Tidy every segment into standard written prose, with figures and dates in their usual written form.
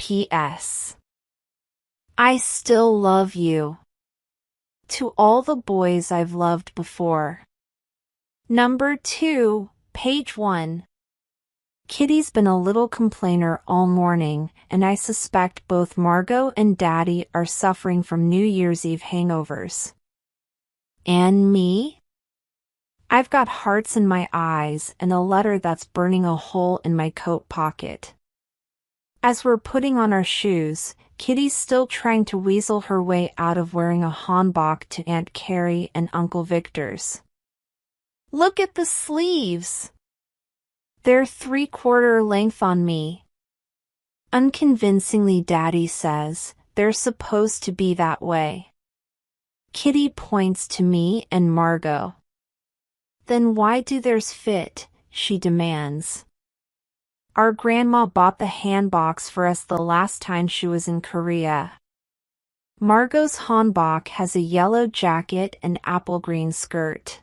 P.S. I still love you. To all the boys I've loved before. Number 2, page 1. Kitty's been a little complainer all morning, and I suspect both Margot and Daddy are suffering from New Year's Eve hangovers. And me? I've got hearts in my eyes and a letter that's burning a hole in my coat pocket. As we're putting on our shoes, Kitty's still trying to weasel her way out of wearing a hanbok to Aunt Carrie and Uncle Victor's. Look at the sleeves! They're 3/4 length on me. Unconvincingly, Daddy says, they're supposed to be that way. Kitty points to me and Margot. Then why do theirs fit? She demands. Our grandma bought the hanboks for us the last time she was in Korea. Margot's hanbok has a yellow jacket and apple green skirt.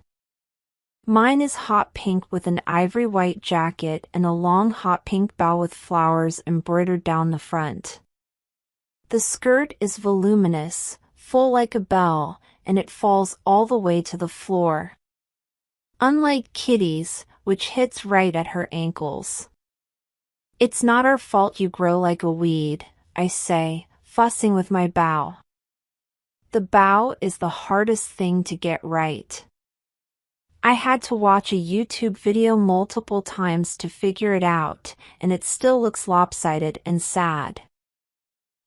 Mine is hot pink with an ivory white jacket and a long hot pink bow with flowers embroidered down the front. The skirt is voluminous, full like a bell, and it falls all the way to the floor. Unlike Kitty's, which hits right at her ankles. It's not our fault you grow like a weed, I say, fussing with my bow. The bow is the hardest thing to get right. I had to watch a YouTube video multiple times to figure it out, and it still looks lopsided and sad.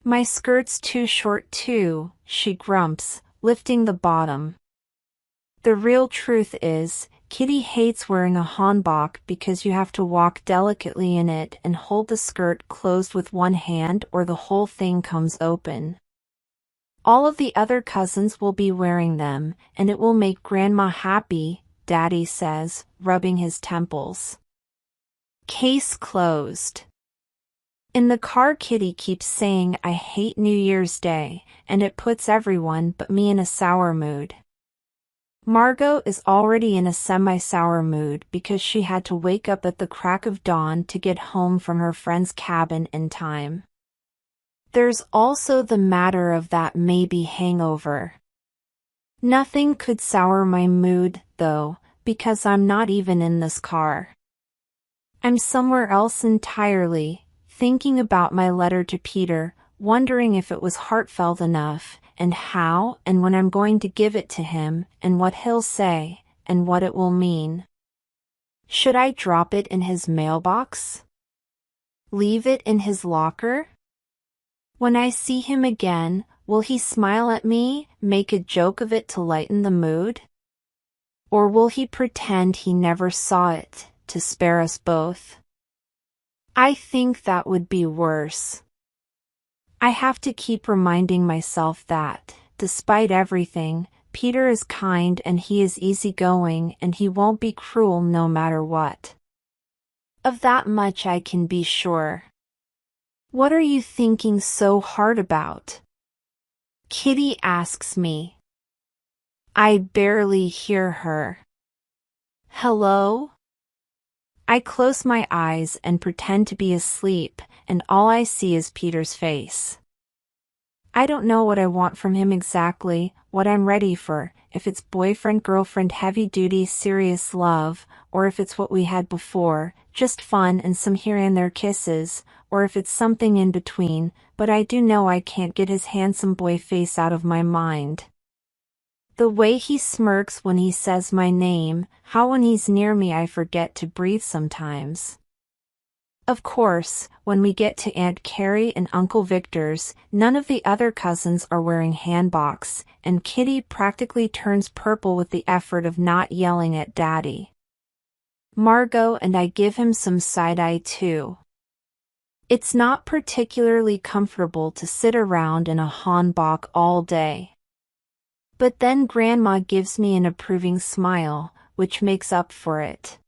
My skirt's too short too, she grumps, lifting the bottom. The real truth is, Kitty hates wearing a hanbok because you have to walk delicately in it and hold the skirt closed with one hand or the whole thing comes open. All of the other cousins will be wearing them, and it will make Grandma happy, Daddy says, rubbing his temples. Case closed. In the car, Kitty keeps saying I hate New Year's Day, and it puts everyone but me in a sour mood. Margot is already in a semi-sour mood because she had to wake up at the crack of dawn to get home from her friend's cabin in time. There's also the matter of that maybe hangover. Nothing could sour my mood, though, because I'm not even in this car. I'm somewhere else entirely, thinking about my letter to Peter, wondering if it was heartfelt enough, and how and when I'm going to give it to him, and what he'll say, and what it will mean. Should I drop it in his mailbox? Leave it in his locker? When I see him again, will he smile at me, make a joke of it to lighten the mood? Or will he pretend he never saw it, to spare us both? I think that would be worse. I have to keep reminding myself that, despite everything, Peter is kind and he is easygoing and he won't be cruel no matter what. Of that much I can be sure. What are you thinking so hard about? Kitty asks me. I barely hear her. Hello? I close my eyes and pretend to be asleep, and all I see is Peter's face. I don't know what I want from him exactly, what I'm ready for, if it's boyfriend-girlfriend heavy-duty serious love, or if it's what we had before, just fun and some here and there kisses, or if it's something in between, but I do know I can't get his handsome boy face out of my mind. The way he smirks when he says my name, how when he's near me I forget to breathe sometimes. Of course, when we get to Aunt Carrie and Uncle Victor's, none of the other cousins are wearing hanboks, and Kitty practically turns purple with the effort of not yelling at Daddy. Margot and I give him some side-eye too. It's not particularly comfortable to sit around in a hanbok all day. But then Grandma gives me an approving smile, which makes up for it.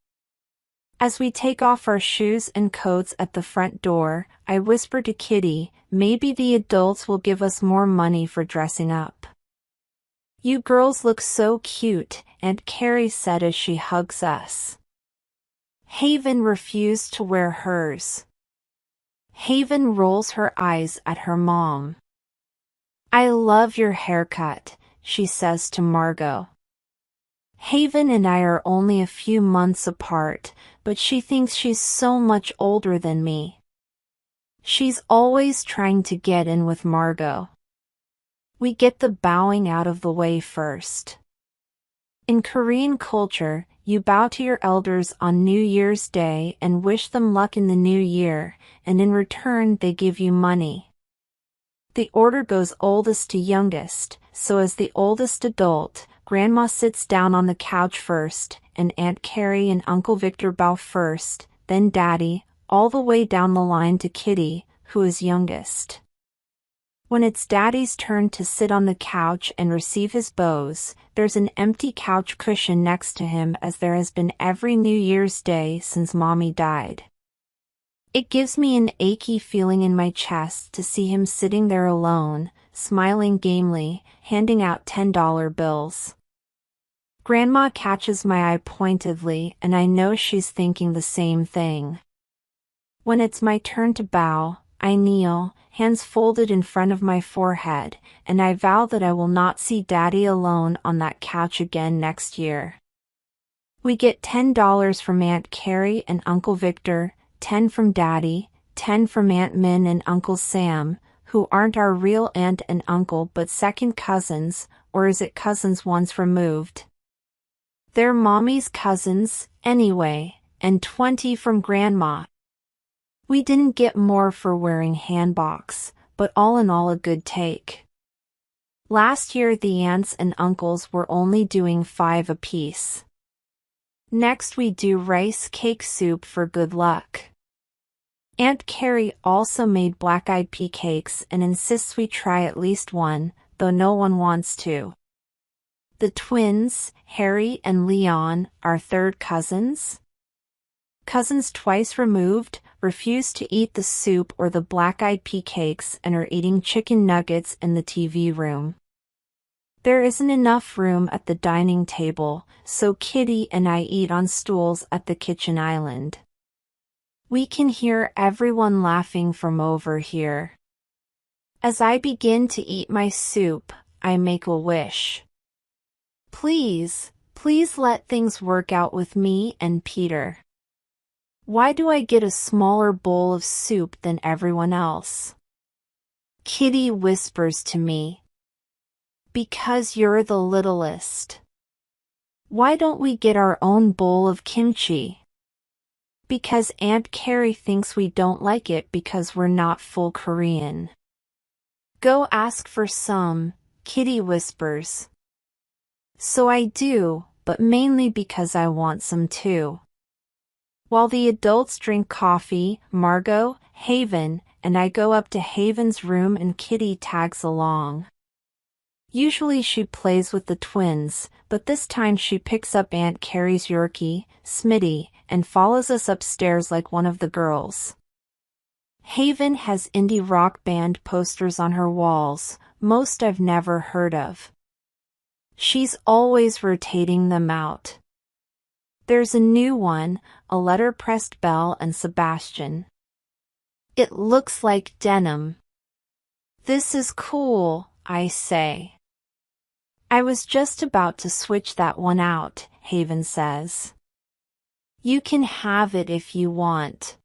As we take off our shoes and coats at the front door, I whisper to Kitty, maybe the adults will give us more money for dressing up. You girls look so cute, Aunt Carrie said as she hugs us. Haven refused to wear hers. Haven rolls her eyes at her mom. I love your haircut, she says to Margot. Haven and I are only a few months apart, but she thinks she's so much older than me. She's always trying to get in with Margot. We get the bowing out of the way first. In Korean culture, you bow to your elders on New Year's Day and wish them luck in the new year, and in return they give you money. The order goes oldest to youngest, so as the oldest adult, Grandma sits down on the couch first, and Aunt Carrie and Uncle Victor bow first, then Daddy, all the way down the line to Kitty, who is youngest. When it's Daddy's turn to sit on the couch and receive his bows, there's an empty couch cushion next to him, as there has been every New Year's Day since Mommy died. It gives me an achy feeling in my chest to see him sitting there alone, smiling gamely, handing out $10 bills. Grandma catches my eye pointedly, and I know she's thinking the same thing. When it's my turn to bow, I kneel, hands folded in front of my forehead, and I vow that I will not see Daddy alone on that couch again next year. We get $10 from Aunt Carrie and Uncle Victor, 10 from Daddy, 10 from Aunt Min and Uncle Sam, who aren't our real aunt and uncle but second cousins, or is it cousins once removed? They're Mommy's cousins, anyway, and 20 from Grandma. We didn't get more for wearing hanboks, but all in all a good take. Last year the aunts and uncles were only doing 5 apiece. Next we do rice cake soup for good luck. Aunt Carrie also made black-eyed pea cakes and insists we try at least one, though no one wants to. The twins, Harry and Leon, are third cousins. Cousins twice removed, refuse to eat the soup or the black-eyed pea cakes and are eating chicken nuggets in the TV room. There isn't enough room at the dining table, so Kitty and I eat on stools at the kitchen island. We can hear everyone laughing from over here. As I begin to eat my soup, I make a wish. Please, please let things work out with me and Peter. Why do I get a smaller bowl of soup than everyone else? Kitty whispers to me. Because you're the littlest. Why don't we get our own bowl of kimchi? Because Aunt Carrie thinks we don't like it because we're not full Korean. Go ask for some, Kitty whispers. So I do, but mainly because I want some too. While the adults drink coffee, Margot, Haven, and I go up to Haven's room and Kitty tags along. Usually she plays with the twins, but this time she picks up Aunt Carrie's Yorkie, Smitty, and follows us upstairs like one of the girls. Haven has indie rock band posters on her walls, most I've never heard of. She's always rotating them out. There's a new one, a letterpressed Belle and Sebastian. It looks like denim. This is cool, I say. I was just about to switch that one out, Haven says. You can have it if you want.